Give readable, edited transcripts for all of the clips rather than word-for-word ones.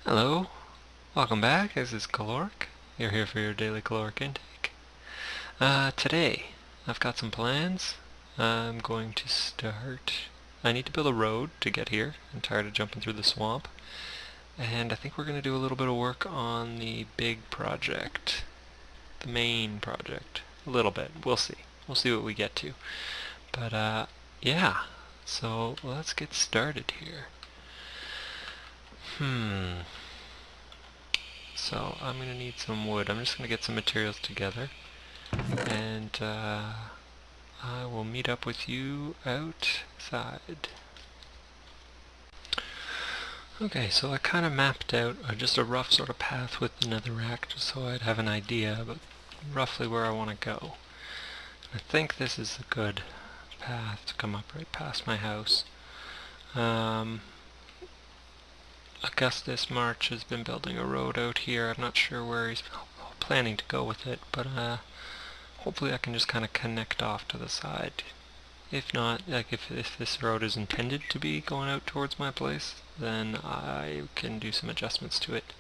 Hello, welcome back. This is Caloric. You're here for your daily caloric intake. Today, I've got some plans. I'm going to start. I need to build a road to get here. I'm tired of jumping through the swamp. And I think we're going to do a little bit of work on the big project. The main project. A little bit. We'll see. We'll see what we get to. But, yeah. So, let's get started here. So I'm going to need some wood. I'm just going to get some materials together, and I will meet up with you outside. Okay, so I kind of mapped out just a rough sort of path with the netherrack, just so I'd have an idea about roughly where I want to go. I think this is a good path to come up right past my house. Augustus March has been building a road out here. I'm not sure where he's planning to go with it, but hopefully I can just kind of connect off to the side. If not, like if this road is intended to be going out towards my place, then I can do some adjustments to it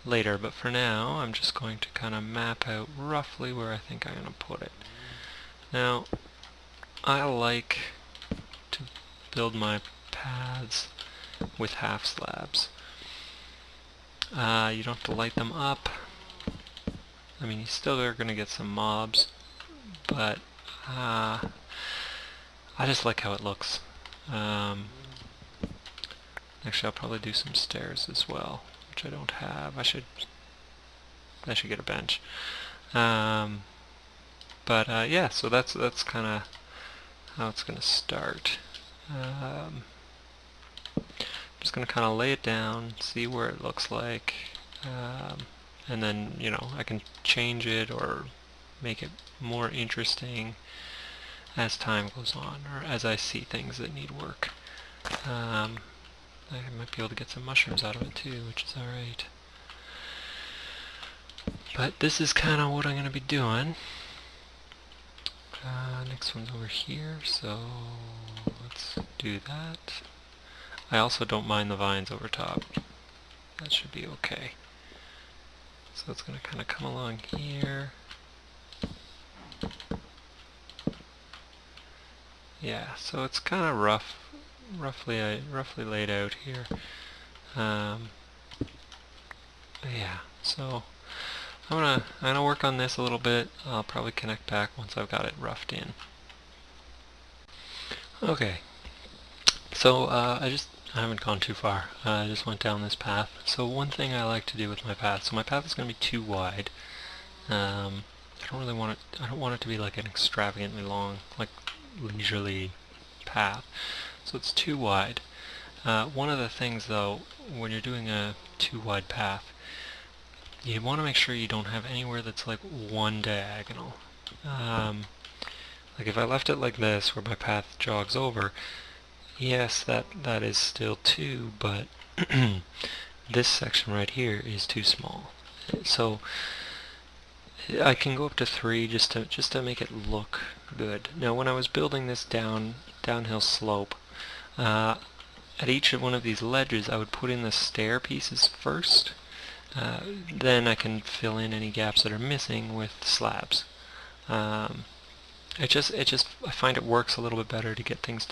later. But for now, I'm just going to kind of map out roughly where I think I'm going to put it. Now, I like to build my paths with half slabs. You don't have to light them up. I mean, you still are going to get some mobs, but I just like how it looks. Actually, I'll probably do some stairs as well, which I don't have. I should get a bench. Yeah, so that's kind of how it's going to start. Just going to kind of lay it down, see where it looks like, and then, I can change it or make it more interesting as time goes on, or as I see things that need work. I might be able to get some mushrooms out of it too, which is alright. But this is kind of what I'm going to be doing. Next one's over here, so let's do that. I also don't mind the vines over top. That should be okay. So it's going to kind of come along here. Yeah, so it's kind of roughly laid out here. Yeah, so I'm gonna work on this a little bit. I'll probably connect back once I've got it roughed in. Okay, so I haven't gone too far. I just went down this path. So one thing I like to do with my path, so my path is going to be too wide. I don't want it to be like an extravagantly long, like leisurely path. So it's too wide. One of the things though, when you're doing a too wide path, you want to make sure you don't have anywhere that's like one diagonal. Like if I left it like this, where my path jogs over, yes, that is still 2, but this section right here is too small. So I can go up to 3 just to make it look good. Now, when I was building this downhill slope, at each one of these ledges, I would put in the stair pieces first. Then I can fill in any gaps that are missing with slabs. I find it works a little bit better to get things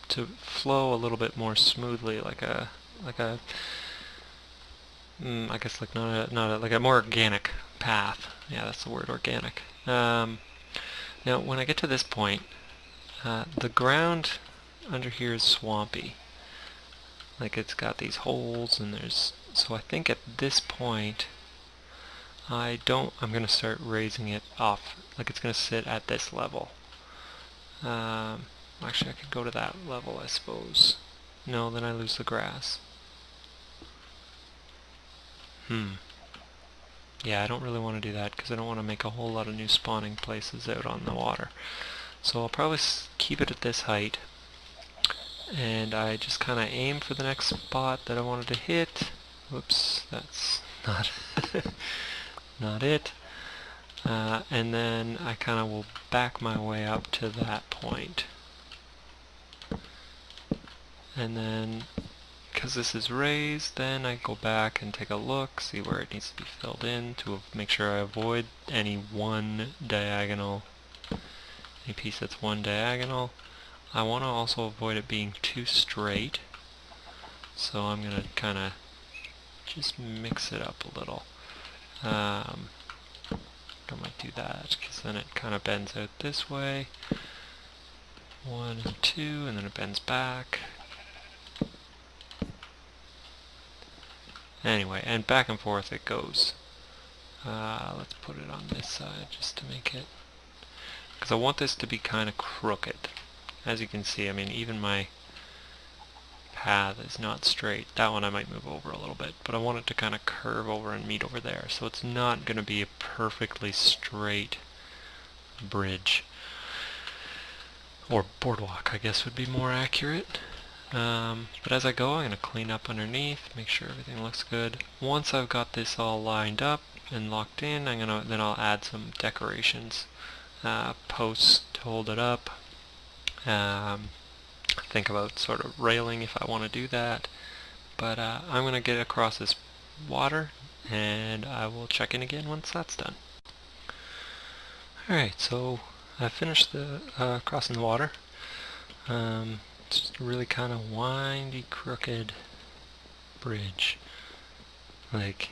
to flow a little bit more smoothly, like a I guess like like a more organic path. Yeah, that's the word, organic. Now, when I get to this point, the ground under here is swampy. Like it's got these holes, and so I think at this point, I'm going to start raising it off. Like it's going to sit at this level. Actually, I could go to that level, I suppose. No, then I lose the grass. Yeah, I don't really want to do that because I don't want to make a whole lot of new spawning places out on the water. So I'll probably keep it at this height. And I just kind of aim for the next spot that I wanted to hit. Whoops, that's not not it. And then I kind of will back my way up to that point. And then because this is raised, then I go back and take a look, see where it needs to be filled in to make sure I avoid any piece that's one diagonal. I want to also avoid it being too straight, so I'm going to kind of just mix it up a little. I might do that, because then it kind of bends out this way. 1 and 2, and then it bends back. Anyway, and back and forth it goes. Let's put it on this side just to make it, because I want this to be kind of crooked. As you can see, I mean, even my path is not straight. That one I might move over a little bit, but I want it to kind of curve over and meet over there. So it's not going to be a perfectly straight bridge. Or boardwalk, I guess would be more accurate. But as I go, I'm going to clean up underneath, make sure everything looks good. Once I've got this all lined up and locked in, then I'll add some decorations, posts to hold it up. Think about sort of railing if I want to do that. But I'm going to get across this water, and I will check in again once that's done. Alright, so I finished crossing the water. It's just a really kind of windy, crooked bridge. Like,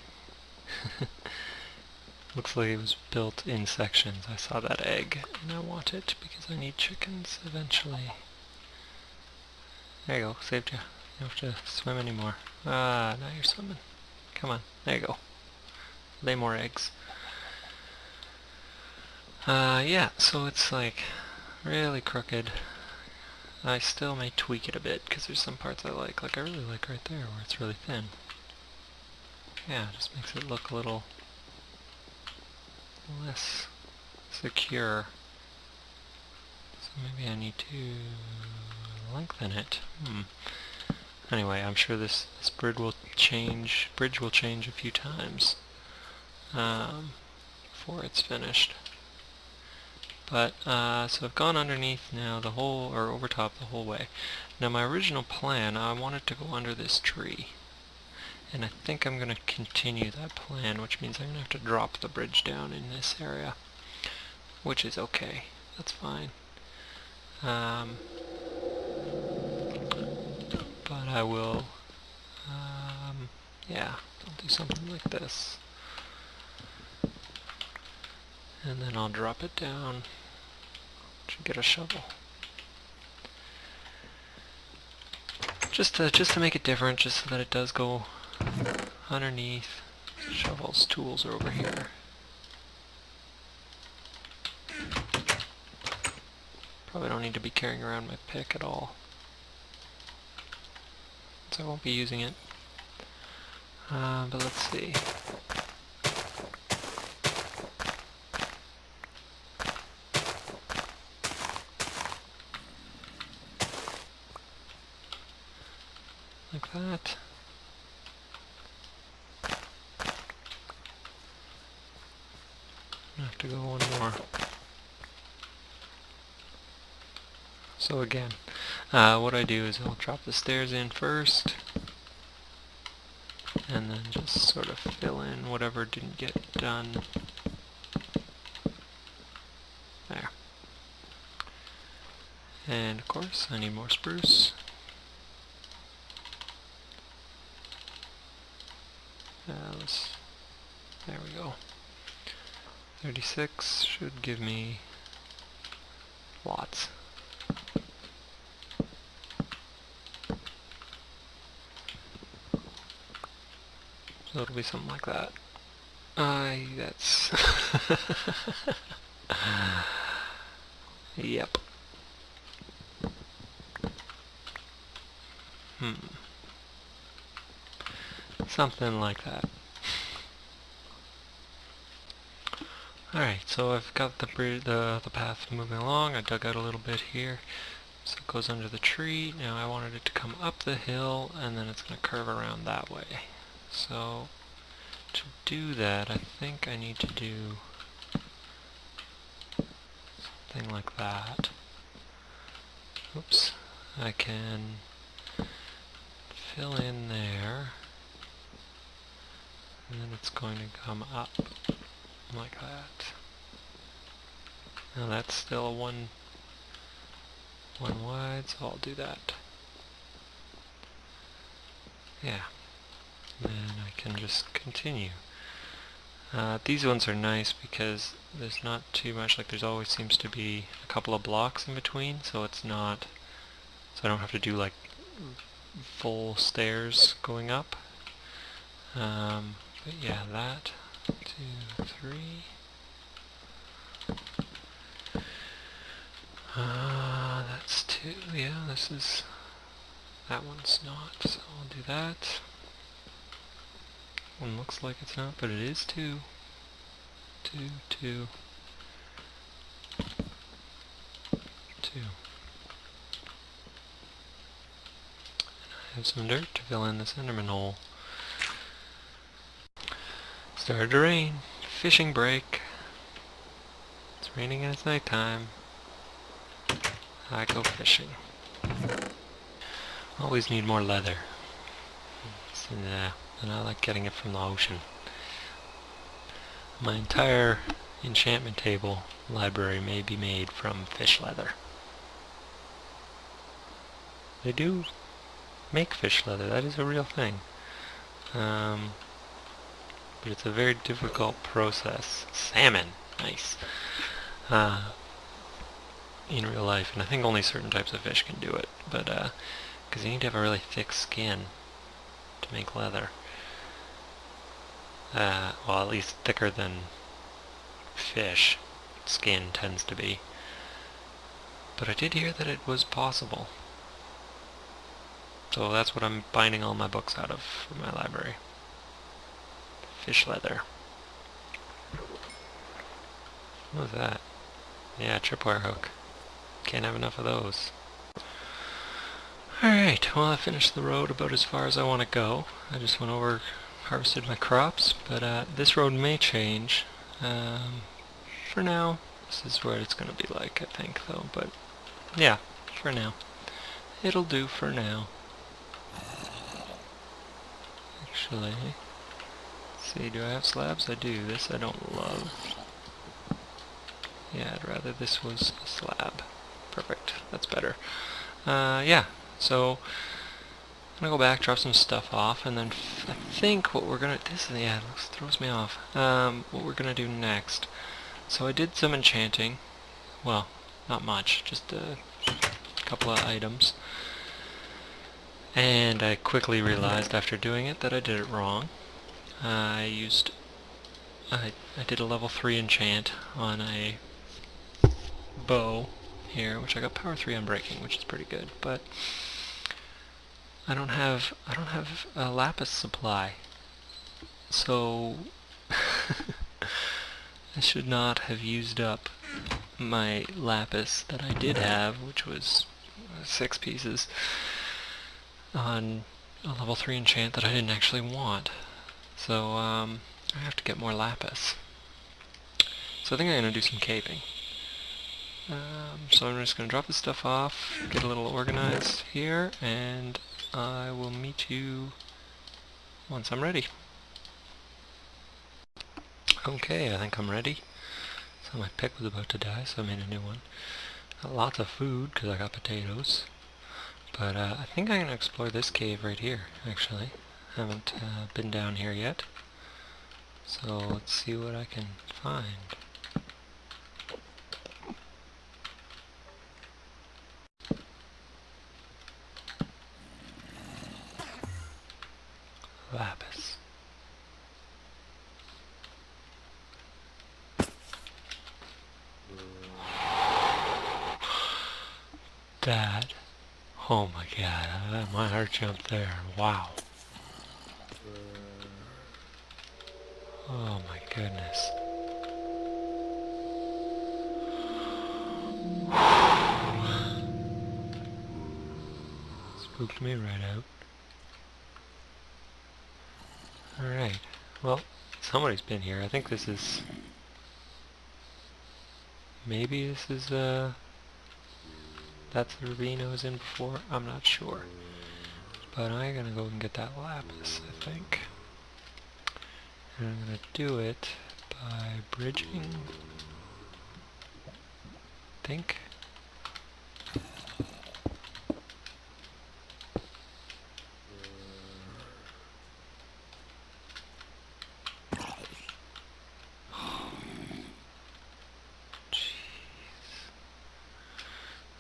looks like it was built in sections. I saw that egg, and I want it because I need chickens eventually. There you go, saved you. You don't have to swim anymore. Ah, now you're swimming. Come on, there you go. Lay more eggs. Yeah, so it's like really crooked. I still may tweak it a bit because there's some parts I like. Like I really like right there where it's really thin. Yeah, it just makes it look a little less secure. So maybe I need to lengthen it. Anyway, I'm sure this bridge will change a few times before it's finished. But, so I've gone underneath now or over top the whole way. Now my original plan, I wanted to go under this tree. And I think I'm going to continue that plan, which means I'm going to have to drop the bridge down in this area. Which is okay. That's fine. But I will, yeah, I'll do something like this. And then I'll drop it down. Should get a shovel. Just to make it different, just so that it does go underneath. Shovels, tools are over here. Probably don't need to be carrying around my pick at all, so I won't be using it. But let's see. Like that. I have to go one more. So again, what I do is I'll drop the stairs in first, and then just sort of fill in whatever didn't get done. There. And of course, I need more spruce. There we go. 36 should give me lots. So it'll be something like that. That's... Yep. Something like that. Alright, so I've got the path moving along. I dug out a little bit here. So it goes under the tree. Now I wanted it to come up the hill, and then it's going to curve around that way. So to do that, I think I need to do something like that. Oops. I can fill in there, and then it's going to come up like that. Now that's still one wide, so I'll do that. Yeah, and then I can just continue. These ones are nice because there's not too much, like there's always seems to be a couple of blocks in between, so it's not, so I don't have to do like full stairs going up. But yeah, that, 2, 3. That's 2, yeah, this is, that one's not, so I'll do that. One looks like it's not, but it is 2. 2, 2, 2. I have some dirt to fill in this Enderman hole. Started to rain. Fishing break. It's raining and it's nighttime. I go fishing. Always need more leather. And I like getting it from the ocean. My entire enchantment table library may be made from fish leather. They do make fish leather, that is a real thing. But it's a very difficult process. Salmon! Nice. In real life, and I think only certain types of fish can do it, but because you need to have a really thick skin to make leather. Well, at least thicker than fish skin tends to be. But I did hear that it was possible. So that's what I'm binding all my books out of for my library. Fish leather. What was that? Yeah, tripwire hook. Can't have enough of those. Alright, well I finished the road about as far as I want to go. I just went over, harvested my crops, but this road may change. For now, this is what it's going to be like, I think, though. But yeah, for now. It'll do for now. Actually, let's see, do I have slabs? I do. This I don't love. Yeah, I'd rather this was a slab. Perfect, that's better. Yeah, so I'm gonna go back, drop some stuff off, and then I think what we're gonna, this throws me off. What we're gonna do next. So I did some enchanting. Well, not much, just a couple of items. And I quickly realized after doing it that I did it wrong. I did a level 3 enchant on a bow here, which I got power 3 on breaking, which is pretty good, but I don't have a lapis supply. So I should not have used up my lapis that I did have, which was 6 pieces, on a level 3 enchant that I didn't actually want. So I have to get more lapis. So I think I'm going to do some caving. So I'm just going to drop this stuff off, get a little organized here, and I will meet you once I'm ready. Okay, I think I'm ready. So my pick was about to die, so I made a new one. Got lots of food, because I got potatoes. But I think I'm going to explore this cave right here, actually. Haven't been down here yet. So let's see what I can find. Lapis. That, oh my god, my heart jumped there. Wow. Oh my goodness. Spooked me right out. Alright, well, somebody's been here. I think this is... Maybe this is, that's the ravine I was in before? I'm not sure. But I'm gonna go and get that lapis, I think. And I'm gonna do it by bridging, I think.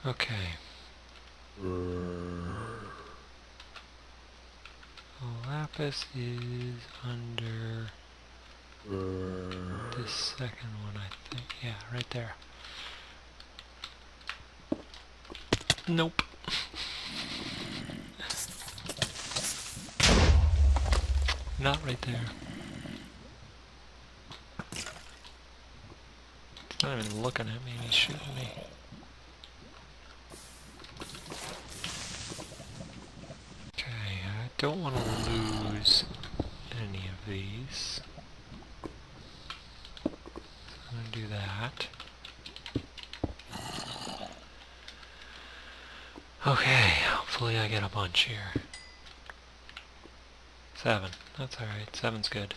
Okay. Lapis is under this second one, I think. Yeah, right there. Nope. Not right there. It's not even looking at me, he's shooting me. Okay, I don't want to lose any of these. So I'm going to do that. Okay, hopefully I get a bunch here. 7. That's alright. 7's good.